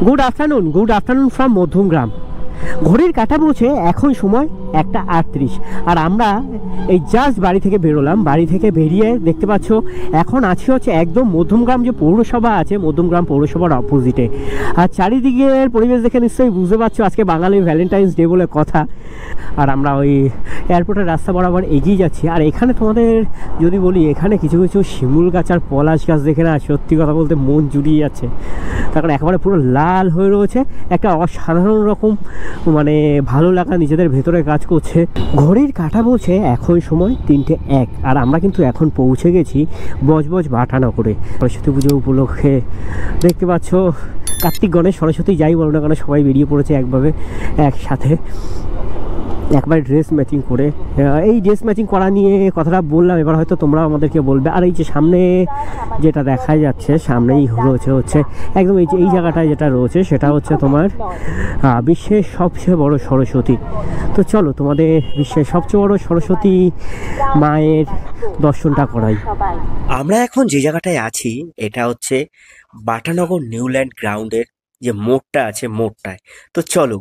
Good afternoon from Madhyamgram. ঘড়ির কাঁটা বলছে এখন সময় 1:38, আর আমরা এই জাস্ট বাড়ি থেকে বেরোলাম। বাড়ি থেকে বেরিয়ে দেখতে পাচ্ছ এখন আছি হচ্ছে একদম মধ্যমগ্রাম যে পৌরসভা আছে, মধ্যমগ্রাম পৌরসভার অপোজিটে। আর চারিদিকের পরিবেশ দেখে নিশ্চয়ই বুঝতে পারছো আজকে বাঙালির ভ্যালেন্টাইন্স ডে বলে কথা। আর আমরা ওই এয়ারপোর্টের রাস্তা বরাবর এগিয়ে যাচ্ছি। আর এখানে তোমাদের যদি বলি, এখানে কিছু কিছু শিমুল গাছ আর পলাশ গাছ দেখে না সত্যি কথা বলতে মন জুড়িয়ে যাচ্ছে। তারপরে একেবারে পুরো লাল হয়ে রয়েছে, একটা অসাধারণ রকম মানে ভালো লাগা নিজেদের ভেতরে কাজ করছে। ঘড়ির কাঁটা বলছে এখন সময় 3:01, আর আমরা কিন্তু এখন পৌঁছে গেছি বজবজ বাটানগরে। সরস্বতী পুজো উপলক্ষে দেখতে পাচ্ছ কার্তিক গণেশ সরস্বতী যাই বলো না কেন সবাই বেরিয়ে পড়েছে একভাবে একসাথে, একবার ড্রেস ম্যাচিং করে। এই ড্রেস ম্যাচিং করা নিয়ে কথাটা বললাম, এবার হয়তো তোমরা আমাদেরকে বলবে। আর এই যে সামনে যেটা দেখা যাচ্ছে, সামনেই হচ্ছে একদম এই জায়গাটায় যেটা রয়েছে সেটা হচ্ছে তোমার বিশ্বের সবচেয়ে বড় সরস্বতী। তো চলো তোমাদের বিশ্বের সবচেয়ে বড় সরস্বতী মায়ের দর্শনটা করাই। আমরা এখন যে জায়গাটায় আছি এটা হচ্ছে বাটানগর নিউল্যান্ড গ্রাউন্ডের যে মোড়টা আছে মোড়টায়। তো চলো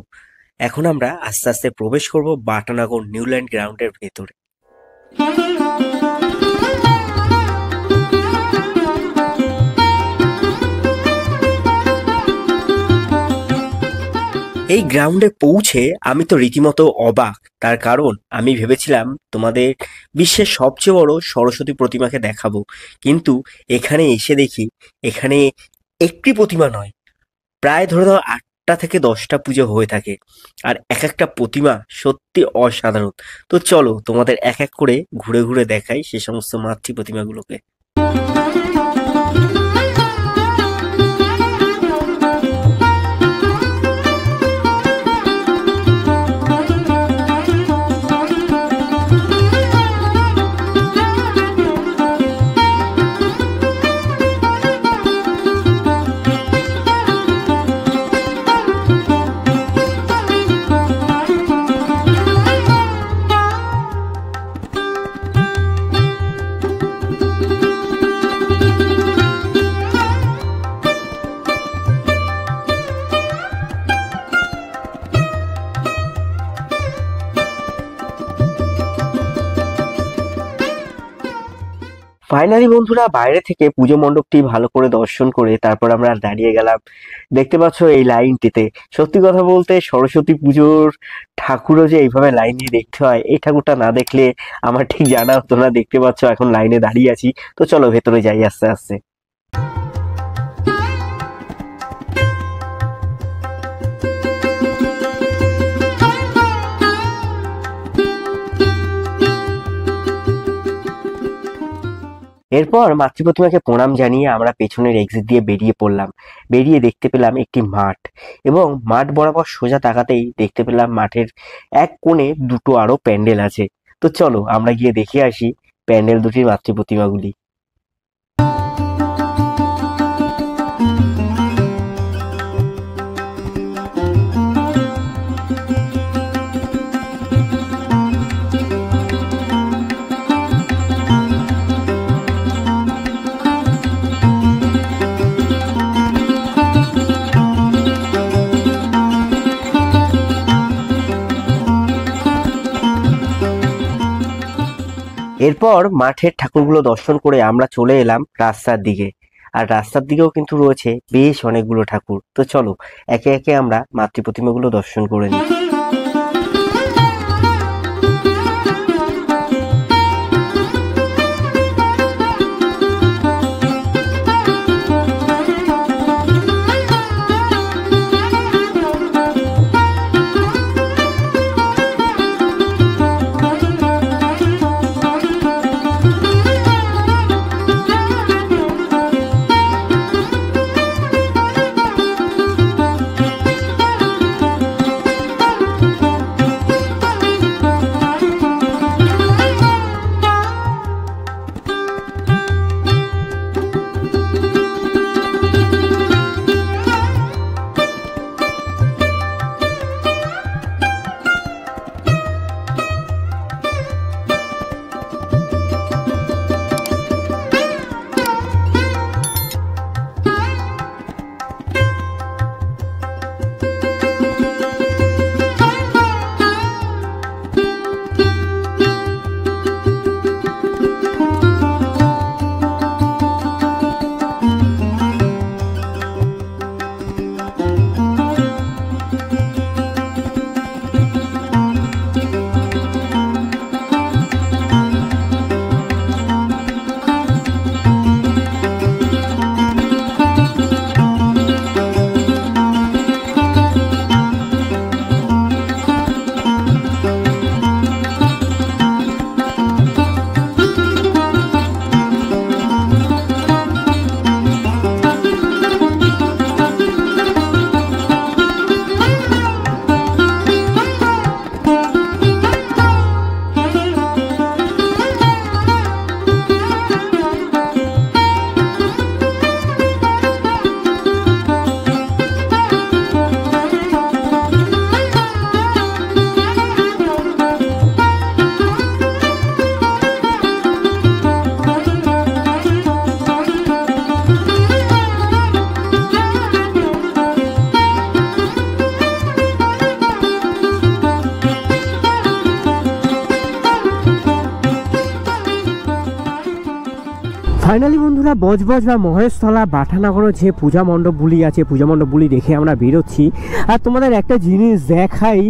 এখন আমরা আস্তে আস্তে প্রবেশ করব বাটানগর নিউল্যান্ড গ্রাউন্ডের ভেতরে। এই গ্রাউন্ডে পৌঁছে আমি তো রীতিমতো অবাক, তার কারণ আমি ভেবেছিলাম তোমাদের বিশ্বের সবচেয়ে বড় সরস্বতী প্রতিমাকে দেখাবো, কিন্তু এখানে এসে দেখি এখানে একটি প্রতিমা নয়, প্রায় ধরে নাও 8টা থেকে 10টা পুজো হয়ে থাকে, আর এক একটা প্রতিমা সত্যি অসাধারণ। তো চলো তোমাদের এক এক করে ঘুরে ঘুরে দেখাই সে সমস্ত মাতৃ প্রতিমাগুলোকে। ফাইনালি বন্ধুরা বাইরে থেকে পুজো মণ্ডপটি ভালো করে দর্শন করে তারপর আমরা দাঁড়িয়ে গেলাম দেখতে পাচ্ছ এই লাইনটিতে। সত্যি কথা বলতে সরস্বতী পুজোর ঠাকুরও যে এইভাবে লাইন দিয়ে দেখতে হয়, এই ঠাকুরটা না দেখলে আমার ঠিক জানা হতো না। দেখতে পাচ্ছ এখন লাইনে দাঁড়িয়ে আছি, তো চলো ভেতরে যাই আস্তে আস্তে। এরপর মাতৃপ্রতিমাকে প্রণাম জানিয়ে আমরা পেছনের এক্সিট দিয়ে বেরিয়ে পড়লাম। বেরিয়ে দেখতে পেলাম একটি মাঠ, এবং মাঠ বরাবর সোজা তাকাতেই দেখতে পেলাম মাঠের এক কোণে দুটো আরো প্যান্ডেল আছে। তো চলো আমরা গিয়ে দেখে আসি প্যান্ডেল দুটির মাতৃপ্রতিমাগুলি। এরপর মাঠের ঠাকুরগুলো দর্শন করে আমরা চলে এলাম রাস্তার দিকে, আর রাস্তার দিকেও কিন্তু রয়েছে বেশ অনেকগুলো ঠাকুর। তো চলো একে একে আমরা মাতৃপ্রতিমাগুলো দর্শন করে নিই। ফাইনালি বন্ধুরা বজবজ বা মহেশতলা বাটানগর যে পূজা মণ্ডপগুলি আছে, পূজা মণ্ডপগুলি দেখে আমরা বেরোচ্ছি। আর তোমাদের একটা জিনিস দেখাই,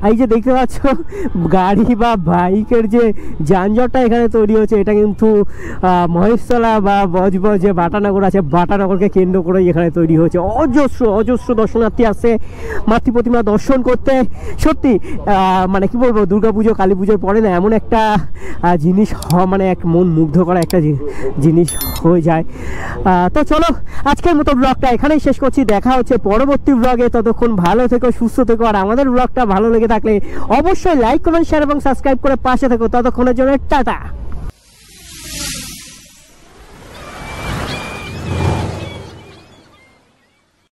এই যে দেখতে পাচ্ছ গাড়ি বা বাইকের যে যানজটটা এখানে তৈরি হচ্ছে, এটা কিন্তু মহেশতলা বা বজবজ যে বাটানগর আছে, বাটানগরকে কেন্দ্র করেই এখানে তৈরি হয়েছে। অজস্র অজস্র দর্শনার্থী আসছে মাতৃ প্রতিমা দর্শন করতে। সত্যি মানে কি বলবো, দুর্গাপুজো কালী পুজোর পরে না এমন একটা জিনিস মানে এক মন মুগ্ধ করা একটা জিনিস হয়ে যায়। তো চলো আজকের মতো ব্লগটা এখানেই শেষ করছি। দেখা হচ্ছে পরবর্তী ব্লগে। ততক্ষণ ভালো থেকো, সুস্থ থেকো। আর আমাদের ব্লগটা ভালো লেগে থাকলে অবশ্যই লাইক কমেন্ট শেয়ার এবং সাবস্ক্রাইব করে পাশে থেকো। ততক্ষণের জন্য টাটা।